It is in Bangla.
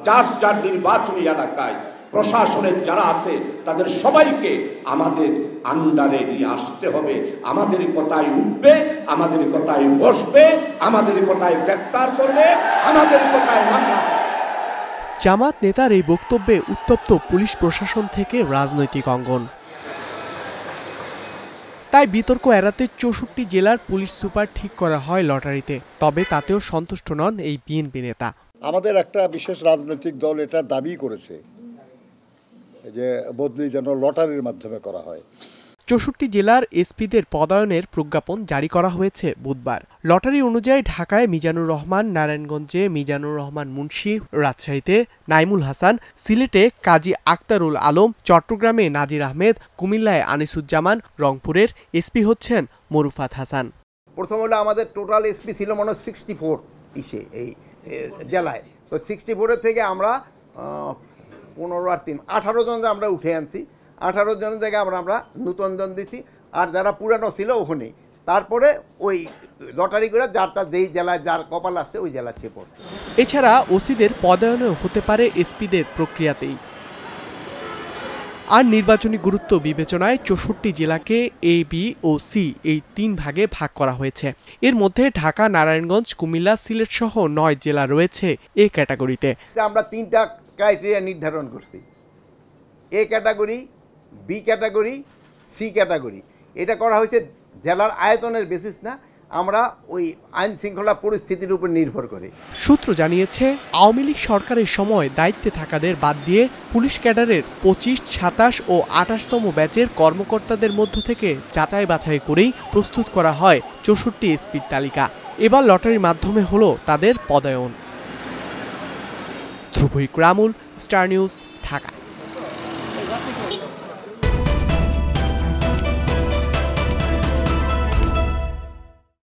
যার যার নির্বাচনী এলাকায় প্রশাসনের যারা আছে তাদের সবাইকে আমাদের আন্ডারে নিয়ে আসতে হবে। আমাদের কথায় উঠবে, আমাদের কথায় বসবে, আমাদের কথায় গ্রেফতার করবে, আমাদের কথায় মামলা। জামাত নেতার এই বক্তব্যে উত্তপ্ত পুলিশ প্রশাসন থেকে রাজনৈতিক অঙ্গন। তাই বিতর্ক এড়াতে ৬৪ জেলার পুলিশ সুপার ঠিক করা হয় লটারিতে। তবে তাতেও সন্তুষ্ট নন এই বিএনপি নেতা। আমাদের একটা বিশেষ রাজনৈতিক দল এটা দাবি করেছে যে বদলি যেন লটারির মাধ্যমে করা হয়। ৬৪ জেলার এসপিদের পদায়নের প্রজ্ঞাপন জারি করা হয়েছে বুধবার। লটারি অনুযায়ী ঢাকায় মিজানুর রহমান, নারায়ণগঞ্জে মিজানুর রহমান মুন্সি, রাজশাহীতে নাইমুল হাসান, সিলেটে কাজী আক্তারুল আলম, চট্টগ্রামে নাজির আহমেদ, কুমিল্লায় আনিসুজ্জামান, রংপুরের এসপি হচ্ছেন মরুফাত হাসান। প্রথম হলো আমাদের টোটাল এসপি ছিল মনে 64 এই জেলায়। তো 64-এর থেকে আমরা 15 আর 3 18 জন আমরা উঠে আনছি। 18 জনের জায়গায় আমরা নতুন জন দিছি, আর যারা পুরানো ছিল ওখানেই। তারপরে ওই লটারি করে যারটা যেই জেলায় যার কপাল আসছে ওই জেলা ছেয়ে পড়ছে। এছাড়া ওসিদের পদায়নেও হতে পারে এসপিদের প্রক্রিয়াতেই। আর নির্বাচনী গুরুত্ব বিবেচনায় ৬৪ জেলাকে এ, বি ও সি এই 3 ভাগে ভাগ করা হয়েছে। এর মধ্যে ঢাকা, নারায়ণগঞ্জ, কুমিল্লা, সিলেট সহ 9 জেলা রয়েছে এ ক্যাটাগরিতে। আমরা 3টা ক্রাইটেরিয়া নির্ধারণ করছি: A category, B category, C category. এটা করা হয়েছে জেলার আয়তনের বেসিস না, আমরা ওই আইন শৃঙ্খলা পরিস্থিতির উপর নির্ভর করে। সূত্র জানিয়েছে, আওয়ামী লীগ সরকারের সময় দায়িত্বে থাকাদের বাদ দিয়ে পুলিশ ক্যাডারের 25, 27 ও 28তম ব্যাচের কর্মকর্তাদের মধ্য থেকে যাচাই বাছাই করেই প্রস্তুত করা হয় 64 এসপির তালিকা। এবার লটারির মাধ্যমে হলো তাদের পদায়ন। ধ্রুব ইকরামুল, স্টার নিউজ, ঢাকা।